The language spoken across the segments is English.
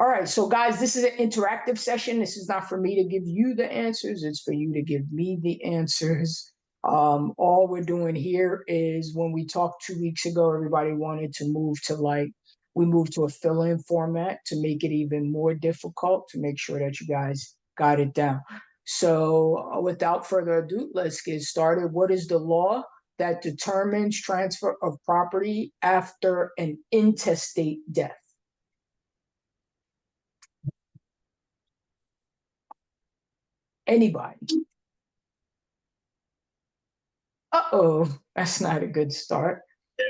All right, so guys, this is an interactive session. This is not for me to give you the answers. It's for you to give me the answers. All we're doing here is when we talked 2 weeks ago, everybody wanted to move to we moved to a fill-in format to make it even more difficult to make sure that you guys got it down. So without further ado, let's get started. What is the law that determines transfer of property after an intestate death? Anybody? Uh-oh, that's not a good start. Yeah.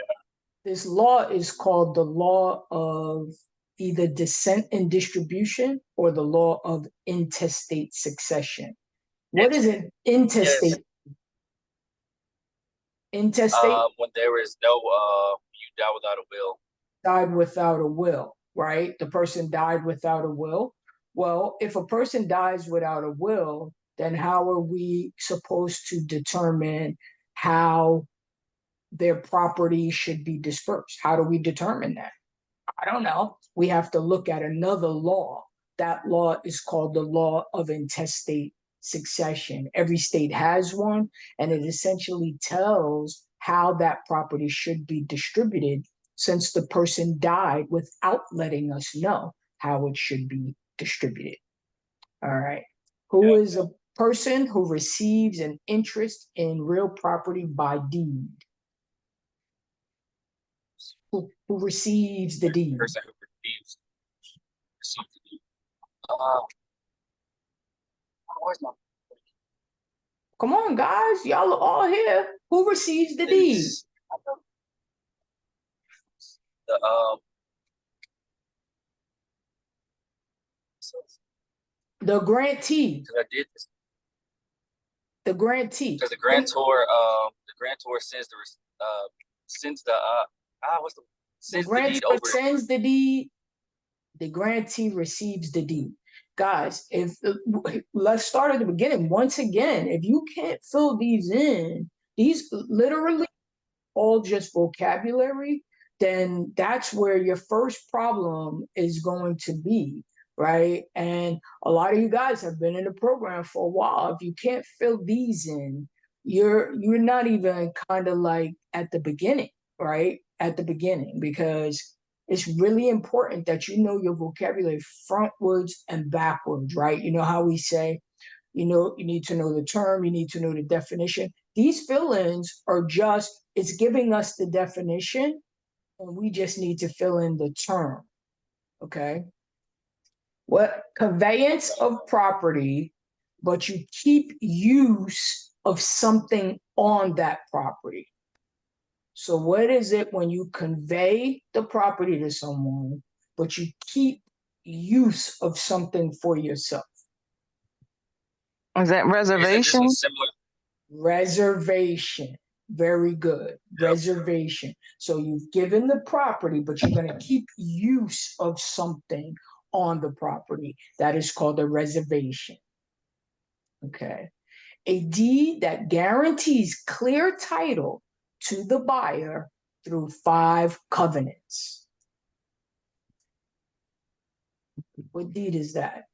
This law is called the law of either descent and distribution or the law of intestate succession. What is an intestate? Yes. Intestate? When there is no, you die without a will. Died without a will, right? The person died without a will. Well, if a person dies without a will, then how are we supposed to determine how their property should be dispersed? How do we determine that? I don't know. We have to look at another law. That law is called the law of intestate succession. Every state has one, and it essentially tells how that property should be distributed since the person died without letting us know how it should be distributed. All right. Who is a person who receives an interest in real property by deed? Who receives the deed? The person who receives the deed. Come on, guys. Y'all are all here. Who receives the deed? The grantee. I did this. The grantee. Because the grantor sends the deed over. Sends the deed. The grantee receives the deed. Guys, let's start at the beginning. Once again, if you can't fill these in, these literally all just vocabulary, then that's where your first problem is going to be, right? And a lot of you guys have been in the program for a while. If you can't fill these in, you're not even kind of like at the beginning, right? At the beginning, because it's really important that you know your vocabulary frontwards and backwards, right? You know how we say, you need to know the term, you need to know the definition. These fill-ins are just, it's giving us the definition, and we just need to fill in the term, okay? What conveyance of property, but you keep use of something on that property. So what is it when you convey the property to someone, but you keep use of something for yourself? Is that reservation? Reservation. Very good. Yep. Reservation. So you've given the property, but you're going to keep use of something on the property. That is called a reservation. Okay. A deed that guarantees clear title to the buyer through 5 covenants. What deed is that?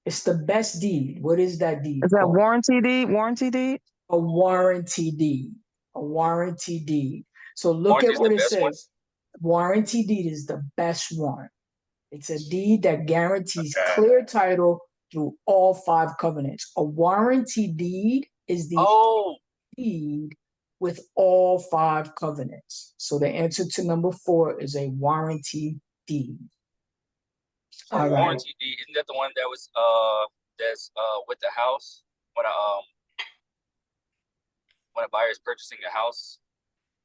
It's the best deed. What is that deed? Is that called? Warranty deed? Warranty deed? A warranty deed. A warranty deed. So look at what it says. Warranty deed is the best one. It's a deed that guarantees clear title through all 5 covenants. A warranty deed is the deed with all 5 covenants. So the answer to number 4 is a warranty deed. All right. Warranty deed, isn't that the one that was that's with the house when a buyer is purchasing a house,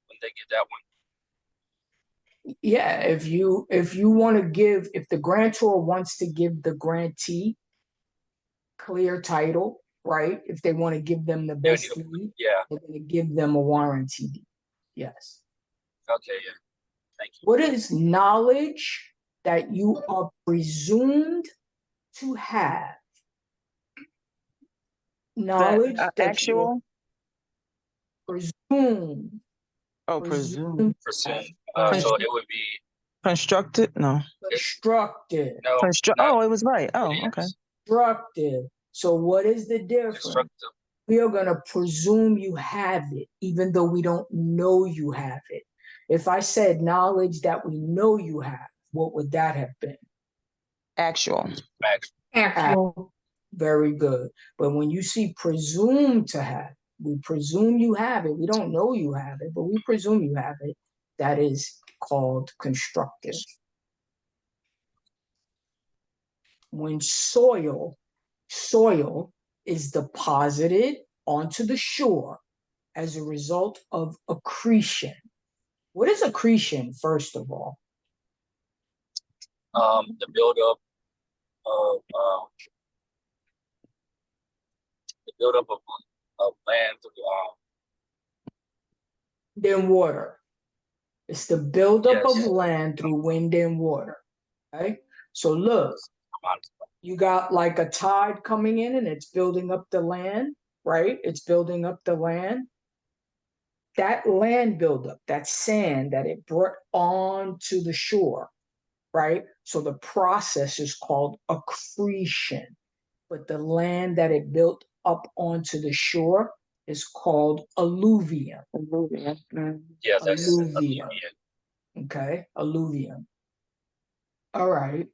when they get that one? Yeah, if you want to give, if the grantor wants to give the grantee clear title, right? If they want to give them the best deed, they're going to give them a warranty deed. Yes. Okay, yeah. Thank you. What is knowledge that you are presumed to have? Knowledge that actual? Presumed. Oh, presumed. So it would be Constructed? No. Constructed. no, Oh, it was right. Oh, okay. Constructed. So what is the difference? constructive. We are going to presume you have it, even though we don't know you have it. If I said knowledge that we know you have, what would that have been? Actual. Actual. Very good. But when you see presume to have, we presume you have it. We don't know you have it, but we presume you have it. That is called constructive. When soil is deposited onto the shore as a result of accretion. What is accretion, first of all? The buildup of land through Wind and water. It's the buildup of yes. land through wind and water. Okay? So look, you got like a tide coming in and it's building up the land, right? It's building up the land. That land buildup, that sand that it brought onto the shore, right? So the process is called accretion. But the land that it built up onto the shore is called alluvium. Yeah, that's Alluvium. Okay, alluvium. All right.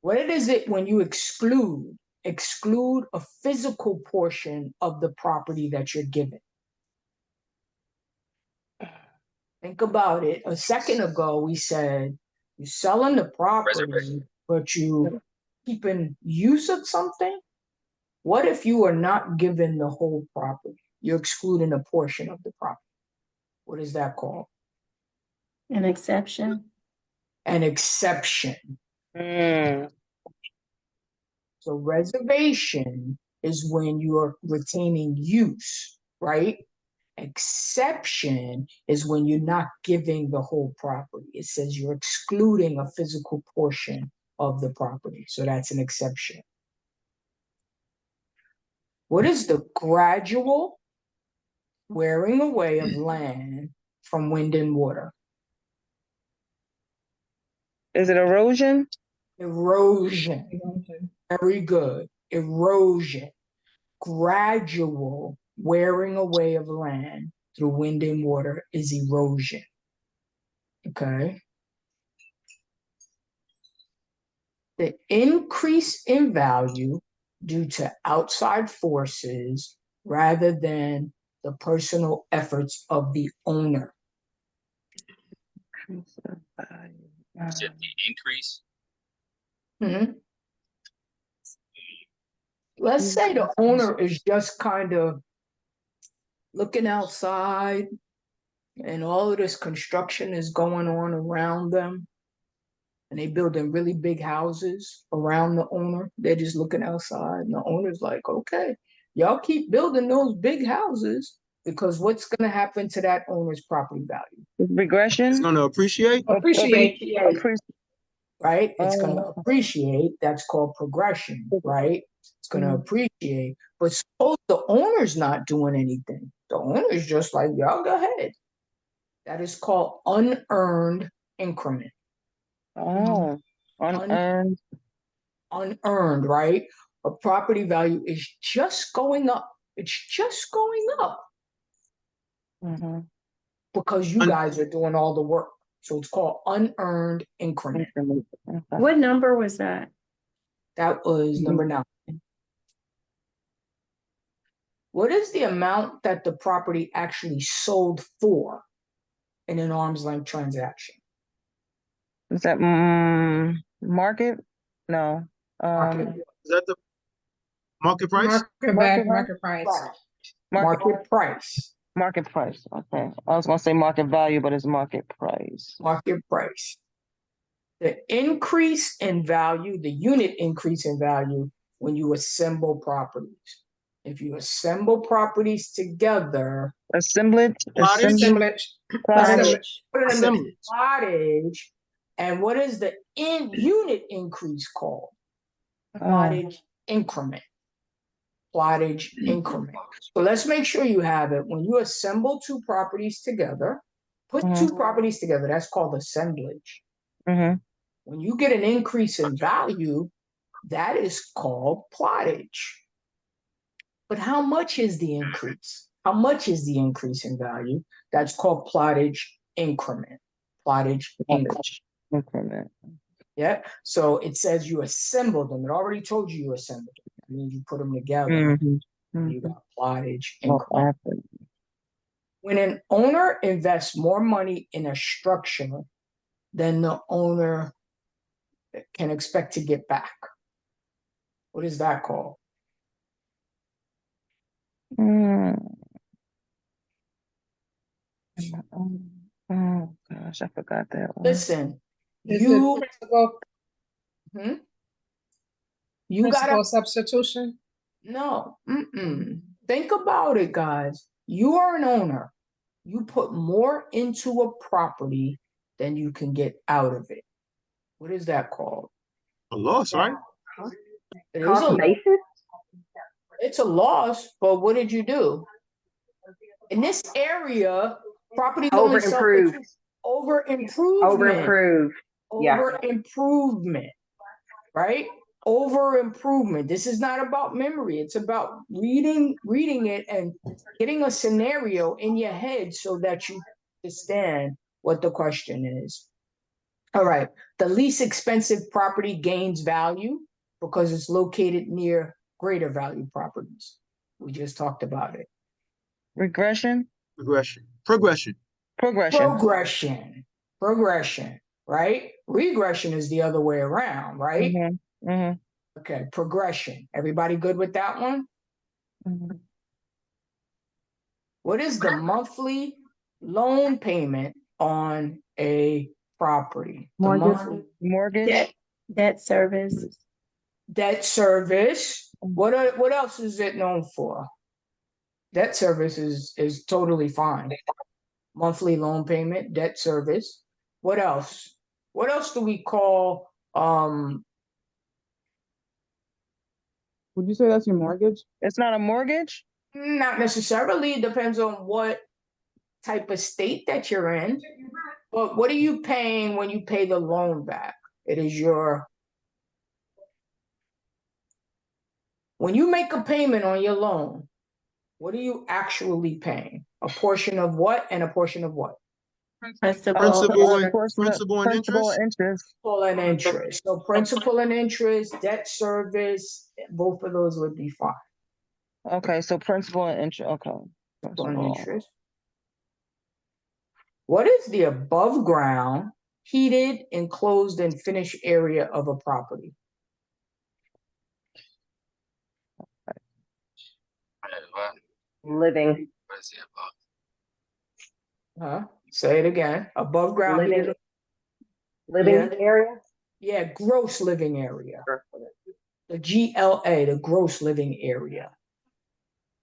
What is it when you exclude a physical portion of the property that you're given? Think about it. A second ago, we said you're selling the property, but you keeping use of something. What if you are not given the whole property? You're excluding a portion of the property. What is that called? An exception. An exception. Mm. So reservation is when you're retaining use, right? Exception is when you're not giving the whole property. It says you're excluding a physical portion of the property. So that's an exception. What is the gradual wearing away of land from wind and water? Is it erosion? Erosion. Very good. Erosion. Gradual wearing away of land through wind and water is erosion. Okay. The increase in value due to outside forces rather than the personal efforts of the owner. Is it the increase? Mm-hmm. Let's say the owner is just kind of looking outside and all of this construction is going on around them. And they building really big houses around the owner. They're just looking outside. And the owner's like, okay, y'all keep building those big houses because what's going to happen to that owner's property value? Regression? It's going to appreciate. Right? It's going to appreciate. That's called progression, right? It's going to appreciate. But suppose the owner's not doing anything. The owner's just like, y'all go ahead. That is called unearned increment. Oh, unearned. Unearned, right? A property value is just going up. It's just going up because you guys are doing all the work. So it's called unearned increment. Okay. What number was that? That was number 9. What is the amount that the property actually sold for in an arm's length transaction? Is that market? No. Market. Is that the market price? Market price. Market price. Market price. Okay. I was going to say market value, but it's market price. Market price. The increase in value, the unit increase in value when you assemble properties. If you assemble properties together, Assemblage. Cottage. Cottage. And what is the unit increase called? Cottage increment. Cottage increment. So let's make sure you have it. When you assemble two properties together, Put two properties together, that's called assemblage. Mm-hmm. When you get an increase in value, that is called plottage. But how much is the increase? How much is the increase in value? That's called plottage increment. Plottage increment. Yeah. So it says you assembled them. It already told you assembled them. That means you put them together. Mm-hmm. You got plottage Oh, increment. When an owner invests more money in a structure than the owner can expect to get back, what is that called? Oh gosh, I forgot that one. Listen, Is you it principal you gotta substitution? no. Think about it, guys. You are an owner. You put more into a property than you can get out of it. What is that called? A loss, right? It is a basis? it's a loss, but what did you do? In this area, properties only sell for Over-improved. over improvement. Over-improved. Yeah. Over improvement, right? Over improvement. This is not about memory. It's about reading it and getting a scenario in your head so that you understand what the question is. All right. The least expensive property gains value because it's located near greater value properties. We just talked about it. Regression? Progression. Progression. Progression. Progression, right? Regression is the other way around, right? Mm-hmm. Mm-hmm. Okay, progression. Everybody good with that one? Mm-hmm. What is the monthly loan payment on a property? The monthly Mortgage? Debt service. debt service. What else is it known for? Debt service is totally fine. Monthly loan payment, debt service. What else? What else do we call Would you say that's your mortgage? It's not a mortgage? not necessarily. It depends on what type of state that you're in. But what are you paying when you pay the loan back? It is when you make a payment on your loan, what are you actually paying? A portion of what and a portion of what? Principal and Principal and interest? Principal and interest. So principal and interest, debt service, both of those would be fine. Okay, so principal and interest. Okay. Principal and interest. What is the above ground, heated, enclosed, and finished area of a property? Living. What is it about? Say it again. Above ground, Living. heated. Living Yeah. area? Yeah, gross living area. The GLA, the gross living area.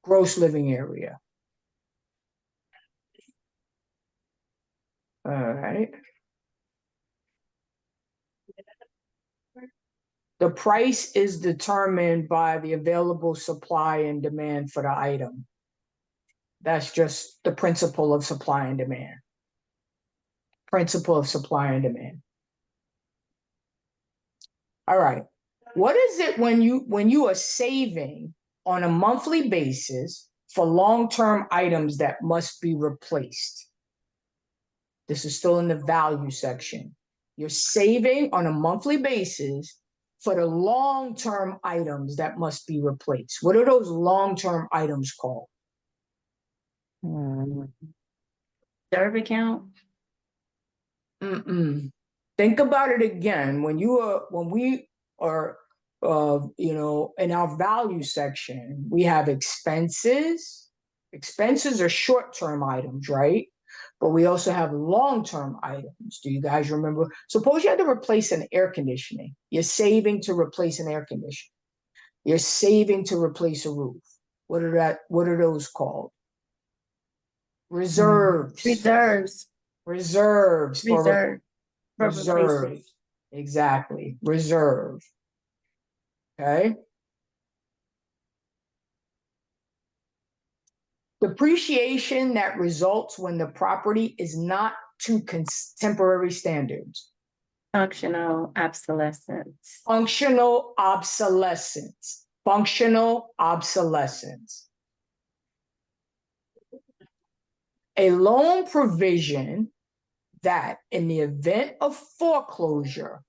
Gross living area. All right. The price is determined by the available supply and demand for the item. That's just the principle of supply and demand. Principle of supply and demand. All right. What is it when you are saving on a monthly basis for long-term items that must be replaced? This is still in the value section. You're saving on a monthly basis for the long-term items that must be replaced. What are those long-term items called? Reserve account. Think about it again. When we are, in our value section, we have expenses. Expenses are short-term items, right? But we also have long-term items. Do you guys remember? Suppose you had to replace an air conditioning. You're saving to replace an air conditioner. You're saving to replace a roof. What are those called? Reserves. Reserve. Exactly. Reserve. Okay. Depreciation that results when the property is not to contemporary standards. Functional obsolescence. Functional obsolescence. Functional obsolescence. A loan provision that in the event of foreclosure,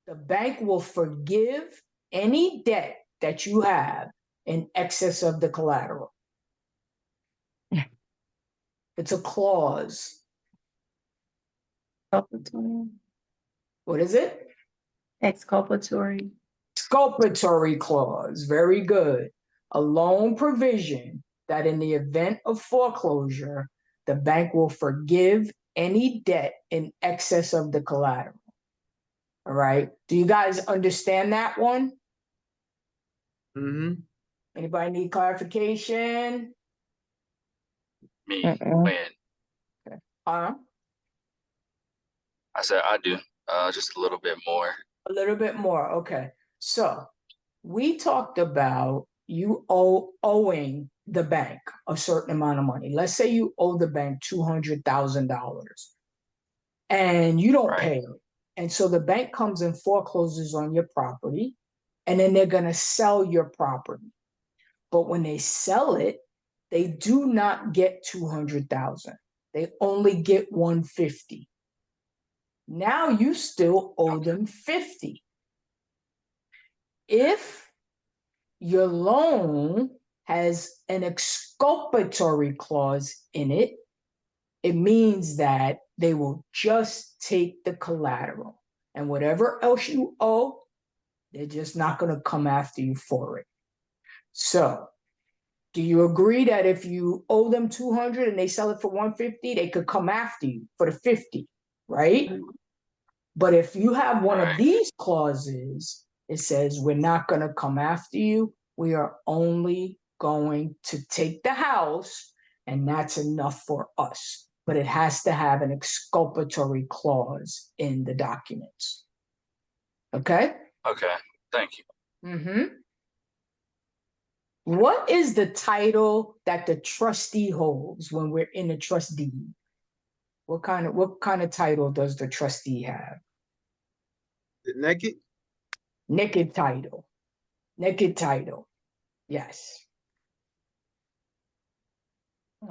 the bank will forgive any debt that you have in excess of the collateral. It's a clause. Exculpatory. What is it? Exculpatory. Exculpatory clause. Very good. A loan provision that in the event of foreclosure, the bank will forgive any debt in excess of the collateral. All right. Do you guys understand that one? Mm-hmm. Anybody need clarification? Me, Mm-mm. when Uh, I said I do, just a little bit more. a little bit more. Okay. So we talked about you owing the bank a certain amount of money. Let's say you owe the bank $200,000 and you don't Right. pay it. And so the bank comes and forecloses on your property, and then they're going to sell your property. But when they sell it, they do not get 200,000. They only get 150. Now you still owe them 50. If your loan has an exculpatory clause in it, it means that they will just take the collateral, and whatever else you owe, they're just not going to come after you for it. So, do you agree that if you owe them 200 and they sell it for 150, they could come after you for the 50, right? But if you have one of Right. these clauses, it says we're not going to come after you. We are only going to take the house, and that's enough for us. But it has to have an exculpatory clause in the documents. Okay? Okay. Thank you. Mm-hmm. What is the title that the trustee holds when we're in a trust deed? What kind of title does the trustee have? Naked? Naked title. Naked title. Yes.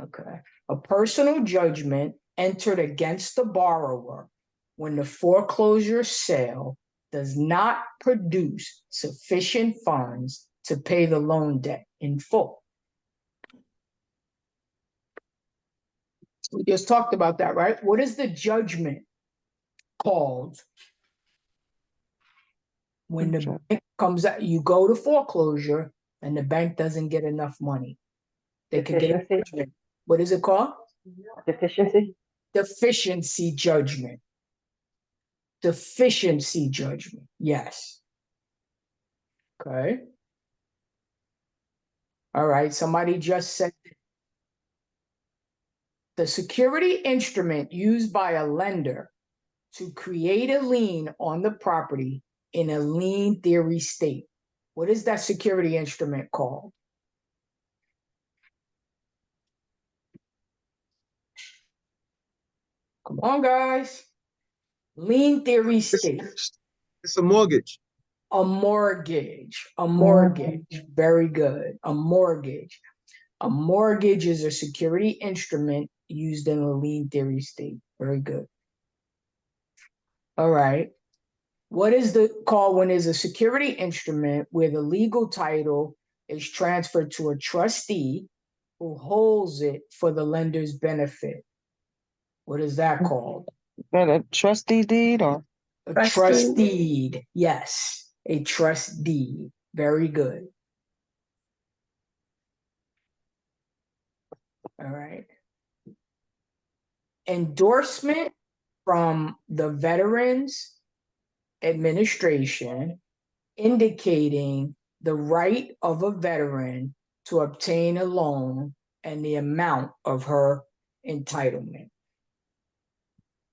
Okay. A personal judgment entered against the borrower when the foreclosure sale does not produce sufficient funds to pay the loan debt in full. We just talked about that, right? What is the judgment called when the bank comes out? You go to foreclosure and the bank doesn't get enough money. They could get a Deficiency. judgment. What is it called? Deficiency. Deficiency judgment. Deficiency judgment. Yes. Okay. All right. Somebody just said the security instrument used by a lender to create a lien on the property in a lien theory state. What is that security instrument called? Come on, guys. Lien theory state. It's a mortgage. A mortgage. A mortgage. Very good. A mortgage. A mortgage is a security instrument used in a lien theory state. Very good. All right. What is the call when there's a security instrument where the legal title is transferred to a trustee who holds it for the lender's benefit? What is that called? Is that a trustee deed or? A Trust trust deed. Yes, a trust deed. Very good. All right. Endorsement from the Veterans Administration indicating the right of a veteran to obtain a loan and the amount of her entitlement.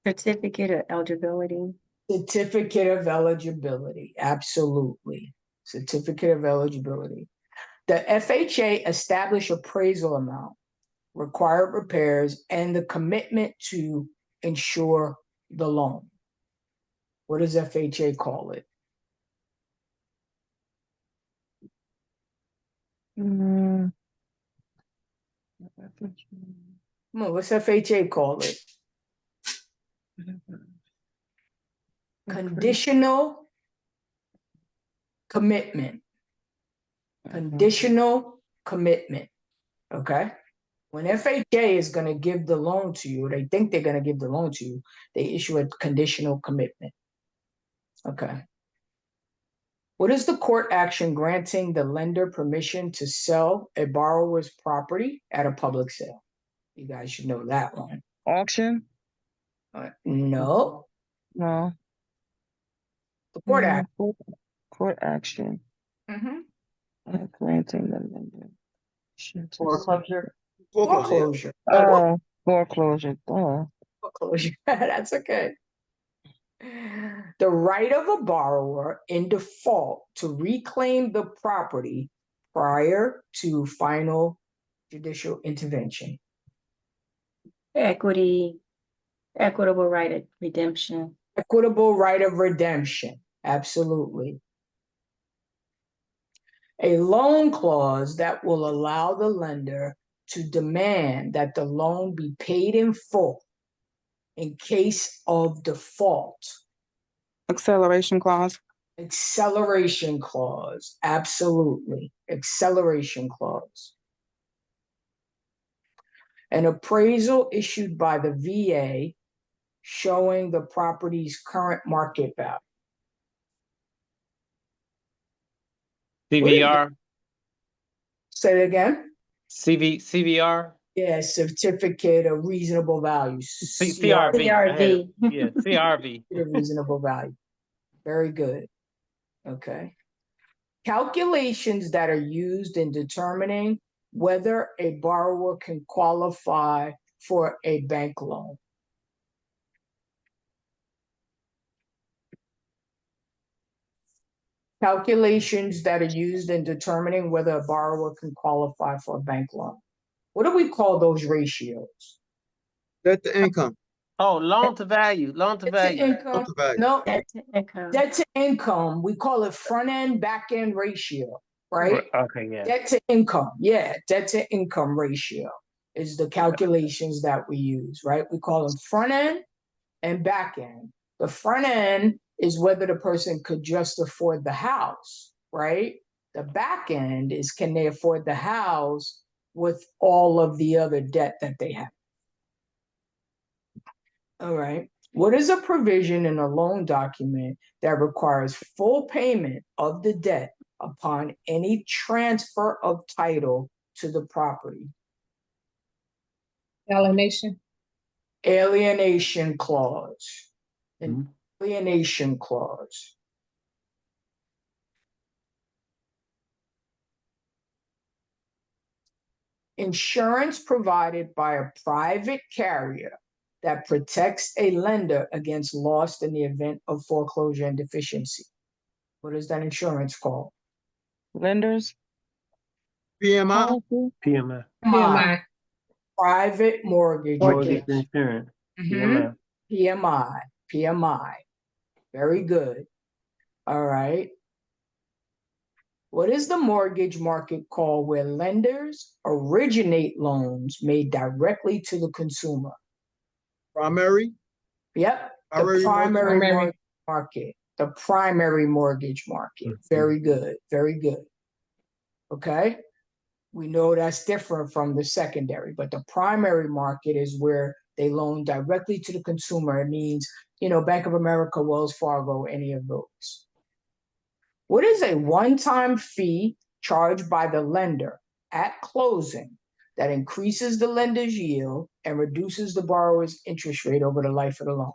Certificate of eligibility. Certificate of eligibility, absolutely. Certificate of eligibility. The FHA established appraisal amount required repairs, and the commitment to insure the loan. What does FHA call it? Mm. Come on, what's FHA call it? Conditional commitment. Conditional commitment. Okay. When FHA is going to give the loan to you, they think they're going to give the loan to you, they issue a conditional commitment. Okay. What is the court action granting the lender permission to sell a borrower's property at a public sale? You guys should know that one. Auction? No, No. the court action. Court action. Granting the lender. Foreclosure. Foreclosure. Oh, foreclosure. Oh. Foreclosure. That's okay. The right of a borrower in default to reclaim the property prior to final judicial intervention. Equitable right of redemption. Equitable right of redemption. Absolutely. A loan clause that will allow the lender to demand that the loan be paid in full in case of default. Acceleration clause. Acceleration clause. Absolutely. Acceleration clause. An appraisal issued by the VA showing the property's current market value. CVR. Say it again. CVR. Yeah, certificate of reasonable value. CRV. CRV. Yeah, CRV. Reasonable value. Very good. Okay. Calculations that are used in determining whether a borrower can qualify for a bank loan. Calculations that are used in determining whether a borrower can qualify for a bank loan. What do we call those ratios? Debt to income. Oh, loan to value. Loan to Debt to value. income. Loan to value. No, Debt to income. debt to income. We call it front end, back end ratio, right? Okay, yeah. Debt to income. Yeah, debt to income ratio is the calculations that we use, right? We call them front end and back end. The front end is whether the person could just afford the house, right? The back end is can they afford the house with all of the other debt that they have. All right. What is a provision in a loan document that requires full payment of the debt upon any transfer of title to the property? Alienation. Alienation clause. An alienation clause. Insurance provided by a private carrier that protects a lender against loss in the event of foreclosure and deficiency. What is that insurance called? Lenders? PMI. Policy? PMI. PMI. Private mortgage. Mortgage insurance. PMI. PMI. PMI. Very good. All right. What is the mortgage market called where lenders originate loans made directly to the consumer? Primary. Yep, the Primary primary mortgage. mortgage market. The primary mortgage market. Very good. Very good. Okay. We know that's different from the secondary, but the primary market is where they loan directly to the consumer. It means, Bank of America, Wells Fargo, any of those. What is a one-time fee charged by the lender at closing that increases the lender's yield and reduces the borrower's interest rate over the life of the loan?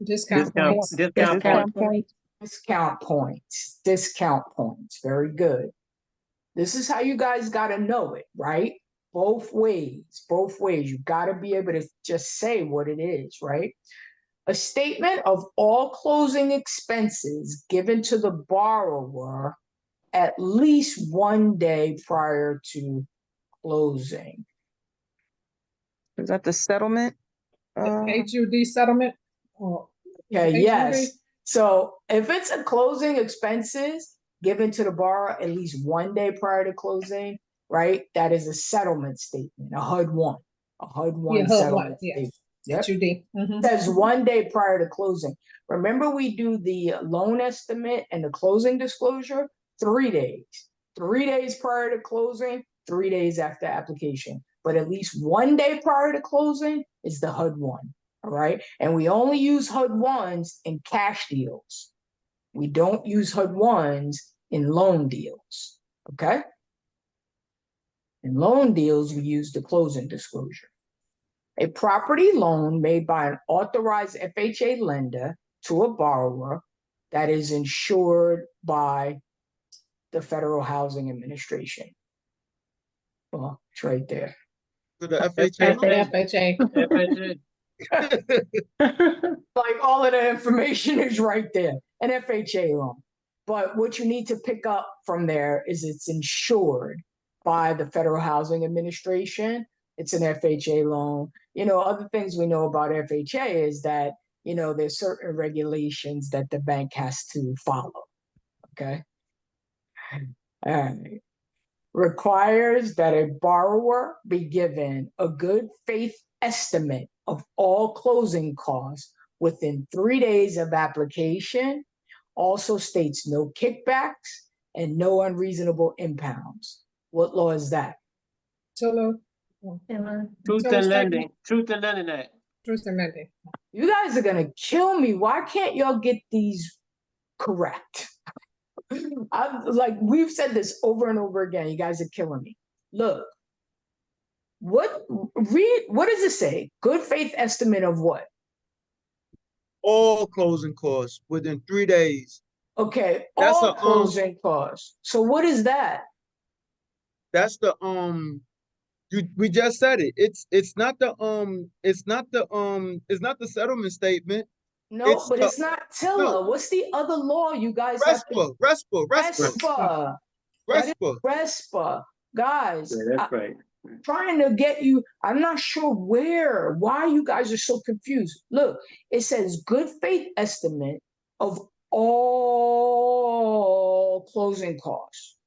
Discount points. Discount points. Discount points. Discount points. Very good. This is how you guys got to know it, right? Both ways. Both ways. You got to be able to just say what it is, right? A statement of all closing expenses given to the borrower at least 1 day prior to closing. Is that the settlement? HUD settlement? Or Okay, HUD? yes. So if it's a closing expenses given to the borrower at least 1 day prior to closing, right? That is a settlement statement, a HUD one, a HUD Yeah, one HUD settlement one, yes. statement. Yep. HUD. Says 1 day prior to closing. Remember, we do the loan estimate and the closing disclosure 3 days. 3 days prior to closing, 3 days after application. But at least 1 day prior to closing is the HUD one. All right. And we only use HUD ones in cash deals. We don't use HUD ones in loan deals. Okay. In loan deals, we use the closing disclosure. A property loan made by an authorized FHA lender to a borrower that is insured by the Federal Housing Administration. Well, it's right there. To the FHA. FHA. FHA. Like all of the information is right there, an FHA loan. But what you need to pick up from there is it's insured by the Federal Housing Administration. It's an FHA loan. You know, other things we know about FHA is that, you know, there's certain regulations that the bank has to follow. Okay. All right. Requires that a borrower be given a good faith estimate of all closing costs within 3 days of application. Also states no kickbacks and no unreasonable impounds. What law is that? Tiller. Truth Tiller in statement. lending. Truth in lending act. Truth in lending. You guys are gonna kill me. Why can't y'all get these correct? I'm like, we've said this over and over again. You guys are killing me. Look, what does it say? Good faith estimate of what? All closing costs within 3 days. Okay, That's all closing costs. So what is that? That's the we just said it. It's not the settlement statement. No, It's but the it's not Tiller. no What's the other law you guys have to? RESPA. That is RESPA. Guys, Yeah, that's right. trying to get you, I'm not sure why you guys are so confused. Look, it says good faith estimate of all closing costs.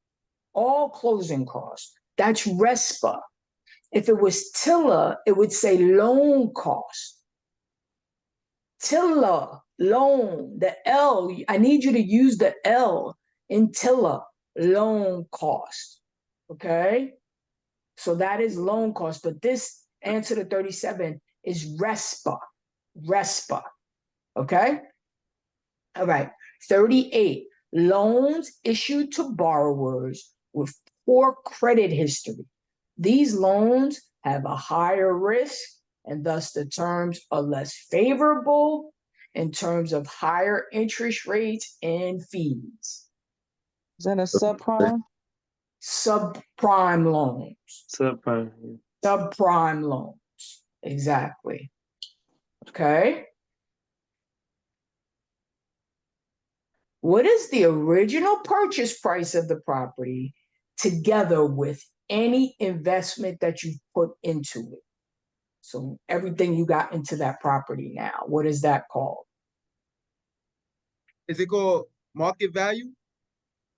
All closing costs. That's RESPA. If it was Tiller, it would say loan cost. Tiller, loan, the L, I need you to use the L in Tiller, loan cost. Okay? So that is loan cost, but this answer to 37 is RESPA. RESPA. Okay? All right. 38. Loans issued to borrowers with poor credit history. These loans have a higher risk, and thus the terms are less favorable in terms of higher interest rates and fees. Is that a subprime? Subprime loans. Subprime. Subprime loans. Exactly. Okay. What is the original purchase price of the property together with any investment that you put into it? So everything you got into that property now, what is that called? Is it called market value?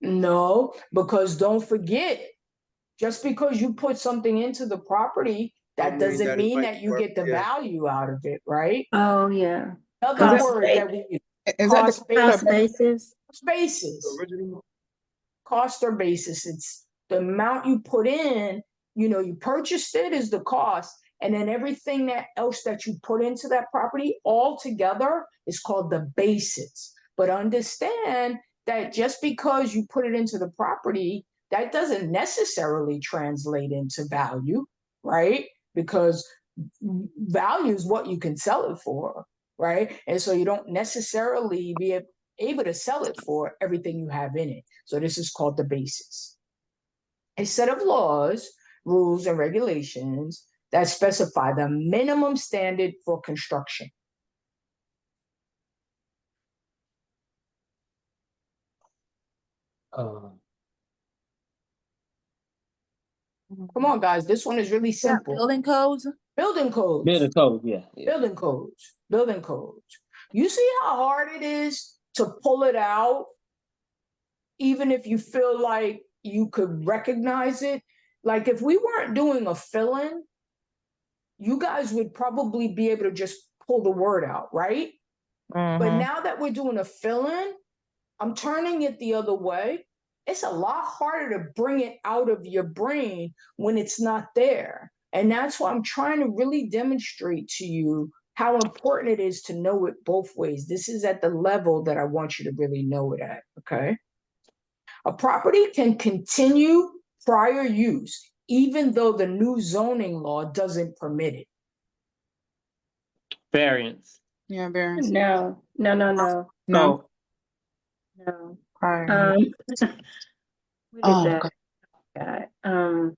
No, because don't forget, just because you put something into the property, that doesn't mean that you get the value out of it, right? Oh, yeah. Another Cost word that we use, Is that cost Cost basis. basis. Original. Cost or basis. It's the amount you put in, you know, you purchased it is the cost, and then everything that else that you put into that property all together is called the basis. But understand that just because you put it into the property, that doesn't necessarily translate into value, right? Because value is what you can sell it for, right? And so you don't necessarily be able to sell it for everything you have in it. So this is called the basis. A set of laws, rules, and regulations that specify the minimum standard for construction. Come on, guys. This one is really simple. Building codes? Building codes. Building code, yeah. Building codes. Building codes. You see how hard it is to pull it out, even if you feel like you could recognize it? Like if we weren't doing a fill-in, you guys would probably be able to just pull the word out, right? But now that we're doing a fill-in, I'm turning it the other way. It's a lot harder to bring it out of your brain when it's not there. And that's why I'm trying to really demonstrate to you how important it is to know it both ways. This is at the level that I want you to really know it at, okay? A property can continue prior use, even though the new zoning law doesn't permit it. Variance. Yeah, variance. No. No. No. No. Prior. What is Oh, that? God. God.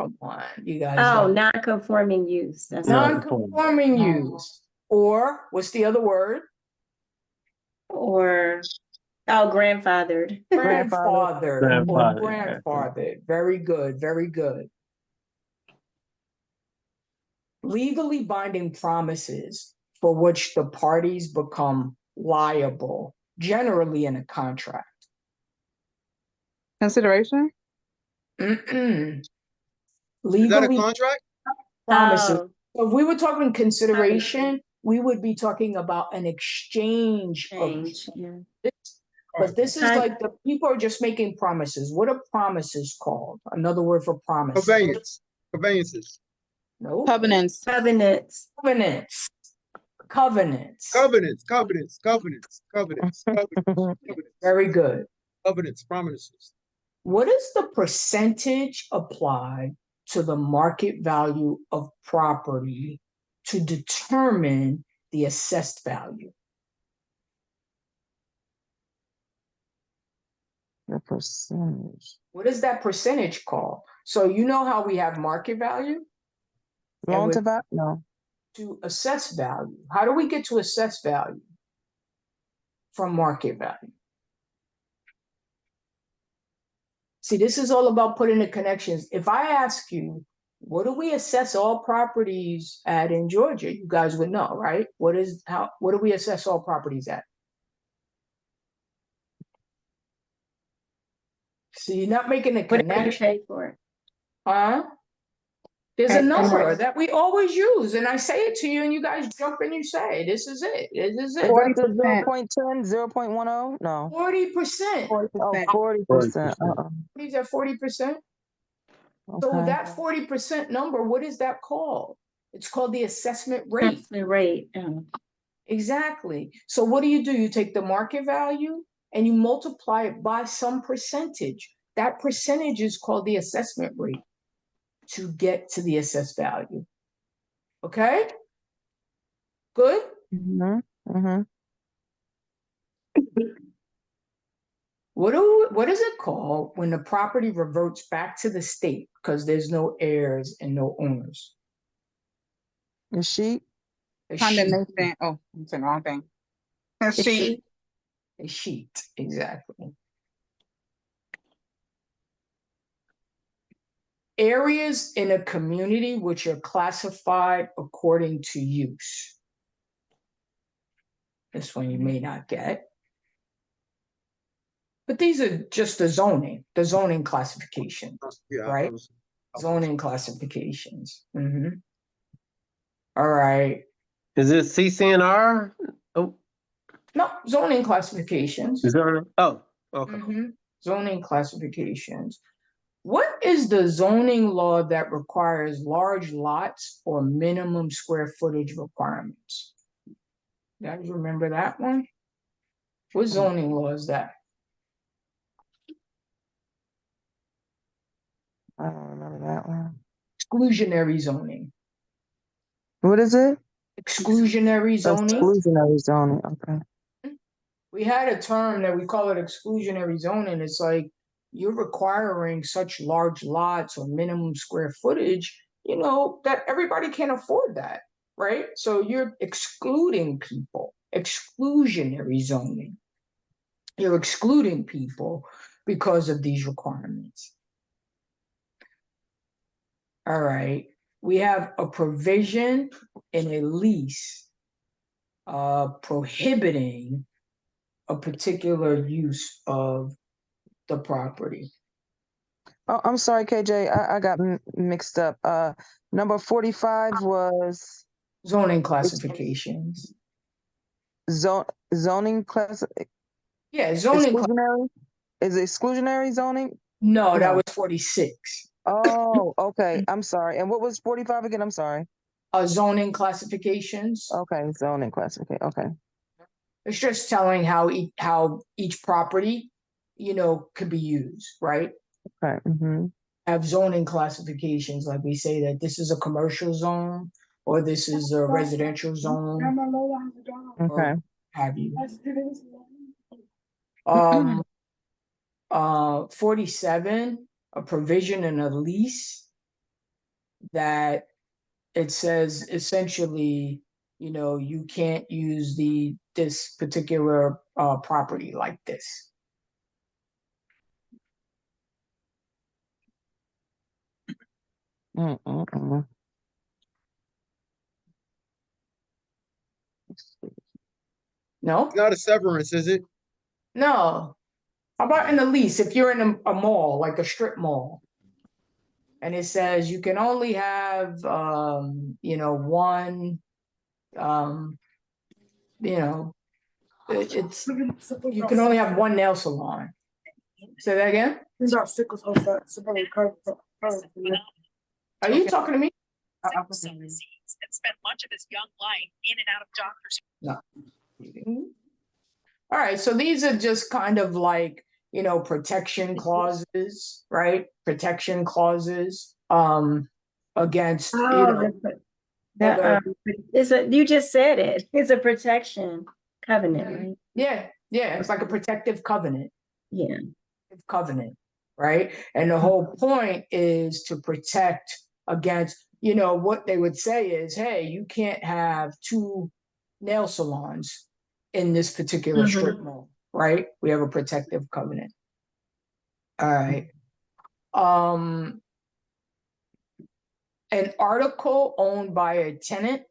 Come on, you guys. Oh, non-conforming use. That's Non-conforming No. use. Or what's the other word? or grandfathered. Grandfathered or Grandfather. grandfathered. Very good, very good. Legally binding promises for which the parties become liable, generally in a contract. Consideration? Mm-mm. Is that a Legally contract? promises. Oh, So if we were talking consideration, we would be talking about an exchange of change. Yeah. this. But this is Con- like the people are just making promises. What are promises called? Another word for promise. Conveyance. Conveyances. No. Covenants. Covenants. Covenants. Covenants. Covenants. Covenants. Covenants. Covenants. Covenants. Very good. Covenants. Promises. What is the percentage applied to the market value of property to determine the assessed value? The percentage. What is that percentage called? So you know how we have market value? Loan to value? No. To assess value. How do we get to assess value from market value? See, this is all about putting the connections. If I ask you, what do we assess all properties at in Georgia? You guys would know, right? What do we assess all properties at? See, you're not making a Whatever you connection. pay for it. Huh? There's a And number what- that we always use, and I say it to you, and you guys jump in, you say, this is it. This is it. Is that the 40%. 0.10, 0.10? No. 40%. 40%. 40%. 40%. Properties at 40%. So Okay. that 40% number, what is that called? It's called the assessment rate. Assessment rate. Exactly. So what do? You take the market value and you multiply it by some percentage. That percentage is called the assessment rate to get to the assessed value. Okay? Good? Mm-hmm. Mm-hmm. What is it called when the property reverts back to the state because there's no heirs and no owners? The sheet? A sheet. Condemnation. Oh, I'm saying the wrong thing. A A sheet. sheet. A sheet, exactly. Areas in a community which are classified according to use. This one you may not get. But these are just the zoning classifications, Yeah. right? Zoning classifications. All right. Is it CCNR? Oh, No, zoning classifications. is there? Oh, okay. Zoning classifications. What is the zoning law that requires large lots or minimum square footage requirements? You guys remember that one? What zoning law is that? I don't remember that one. Exclusionary zoning. What is it? Exclusionary zoning. Exclusionary zoning. Okay. We had a term that we call it exclusionary zoning. It's like you're requiring such large lots or minimum square footage, that everybody can't afford that, right? So you're excluding people. Exclusionary zoning. You're excluding people because of these requirements. All right. we have a provision in a lease prohibiting a particular use of the property. Oh, I'm sorry, KJ. I got mixed up. Number 45 was Zoning classifications. zoning class. Yeah, zoning. Exclusionary? Is it exclusionary zoning? No, that No. was 46. Oh, okay. I'm sorry. And what was 45 again? I'm sorry. Zoning classifications. Okay, zoning classification. Okay. It's just telling how each property, could be used, right? Okay. Mm-hmm. Have zoning classifications, like we say that this is a commercial zone or this is a residential zone, Okay. or have you. 47, a provision in a lease that it says essentially, you can't use this particular property like this. Mm-mm-mm. No? It's not a severance, is it? No. How about in the lease, if you're in a mall, like a strip mall, and it says you can only have, one, it's you can only have one nail salon. Say that again? Are you talking to me? Spent much of his young life in and out of doctors. No. All right, so these are just kind of like, protection clauses, right? Protection clauses against, you just said it. It's a protection covenant, right? Yeah, it's like a protective covenant. Yeah. Covenant, right? And the whole point is to protect against, what they would say is, hey, you can't have 2 nail salons in this particular strip mall, right? We have a protective covenant. All right. An article owned by a tenant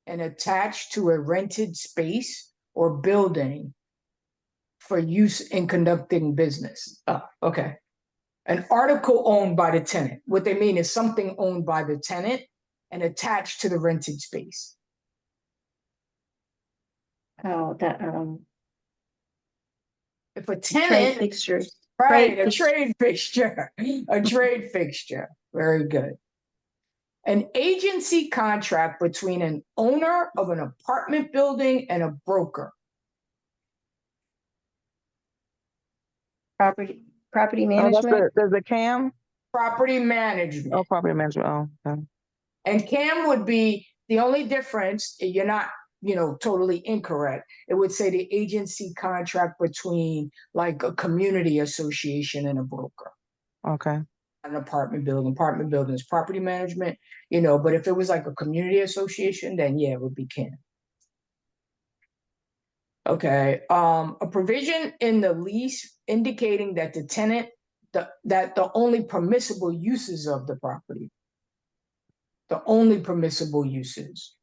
and attached to a rented space or building for use in conducting business. Oh, okay. An article owned by the tenant. What they mean is something owned by the tenant and attached to the rented space. Oh, that If a trade tenant, fixtures. right, a trade fixture, a trade fixture. Very good. An agency contract between an owner of an apartment building and a broker. Property Oh, management. there's a CAM? Property management. Oh, property management. Oh, okay. And CAM would be the only difference. You're not, totally incorrect. It would say the agency contract between like a community association and a broker. Okay. An apartment building is property management, but if it was like a community association, then yeah, it would be CAM. Okay. A provision in the lease indicating that the tenant, that the only permissible uses of the property. The only permissible uses.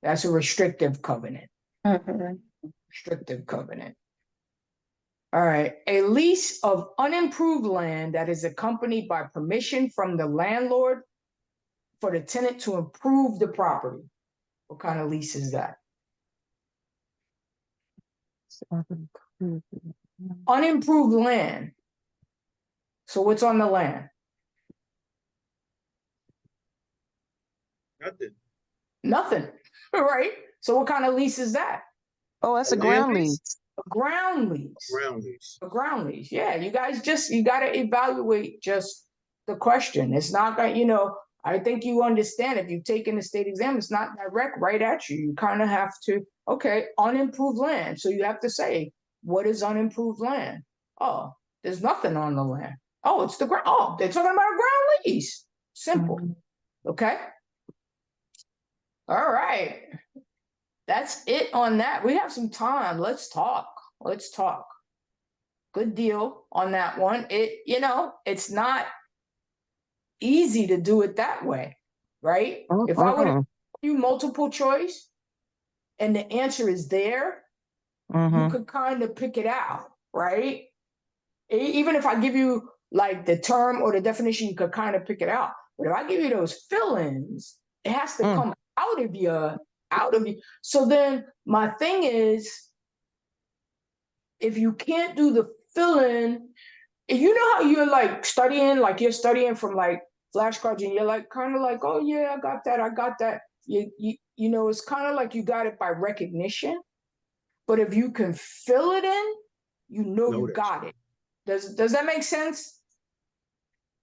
That's a restrictive covenant. Restrictive covenant. All right. A lease of unimproved land that is accompanied by permission from the landlord for the tenant to improve the property. What kind of lease is that? Unimproved land. So what's on the land? Nothing. Right? So what kind of lease is that? Oh, that's a ground lease. A ground lease. A ground lease. Yeah, you guys you got to evaluate just the question. It's not that, I think you understand if you've taken the state exam, it's not direct right at you. You kind of have to, okay, unimproved land. So you have to say, what is unimproved land? Oh, there's nothing on the land. Oh, it's the ground. Oh, they're talking about a ground lease. Simple. Okay. All right. That's it on that. We have some time. Let's talk. Good deal on that one. It's not easy to do it that way, right? If I would have you multiple choice and the answer is there, you could kind of pick it out, right? Even if I give you like the term or the definition, you could kind of pick it out. But if I give you those fill-ins, it has to come out of you. So then my thing is, if you can't do the fill-in, you know how you're like you're studying from like flashcards and you're like kind of like, oh yeah, I got that. You know, it's kind of like you got it by recognition. But if you can fill it in, you know you got it. Does that make sense?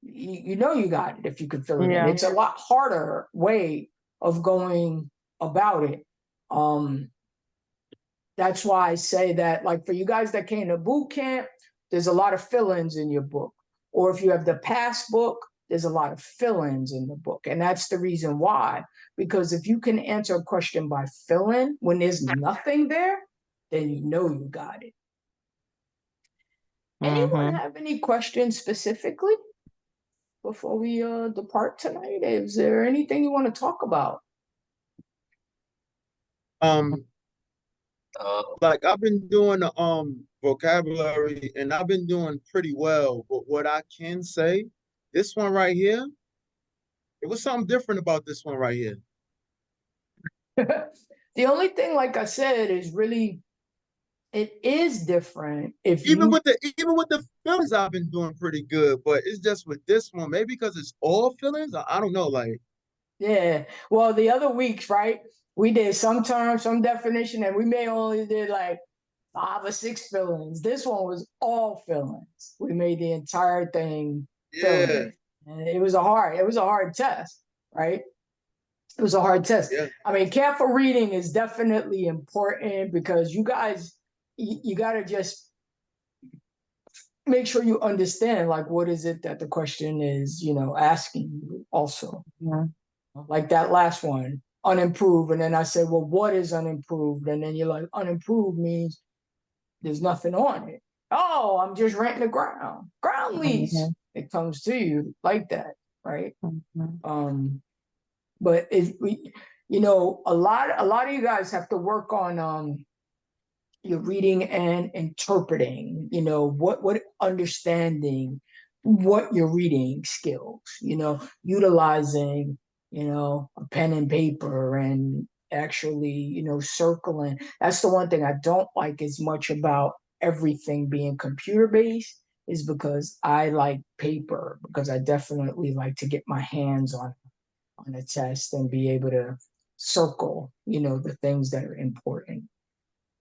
You know you got it if you can fill it in. It's a lot harder way of going about it. That's why I say that, like, for you guys that came to boot camp, there's a lot of fill-ins in your book. Or if you have the past book, there's a lot of fill-ins in the book. And that's the reason why. Because if you can answer a question by fill-in when there's nothing there, then you know you got it. Anyone have any questions specifically before we depart tonight? Is there anything you want to talk about? Like I've been doing the vocabulary and I've been doing pretty well, but what I can say, this one right here, it was something different about this one right here. The only thing, like I said, is really it is different. If Even you with the fillings, I've been doing pretty good, but it's just with this one, maybe because it's all fillings. I don't know, like. Yeah. Well, the other weeks, right? We did some term, some definition, and we may only did like 5 or 6 fillings. This one was all fillings. We made the entire thing fillings. And it was a hard test, right? It was a hard test. Yeah. I mean, careful reading is definitely important because you guys, you got to just make sure you understand, like, what is it that the question is, you know, asking you also. Yeah. Like that last one, unimproved. And then I said, well, what is unimproved? And then you're like, unimproved means there's nothing on it. Oh, I'm just renting the ground. Ground lease. It comes to you like that, right? But you know, a lot of you guys have to work on your reading and interpreting, you know, what understanding what your reading skills, you know, utilizing, you know, a pen and paper and actually, you know, circling. That's the one thing I don't like as much about everything being computer based, is because I like paper, because I definitely like to get my hands on a test and be able to circle, you know, the things that are important.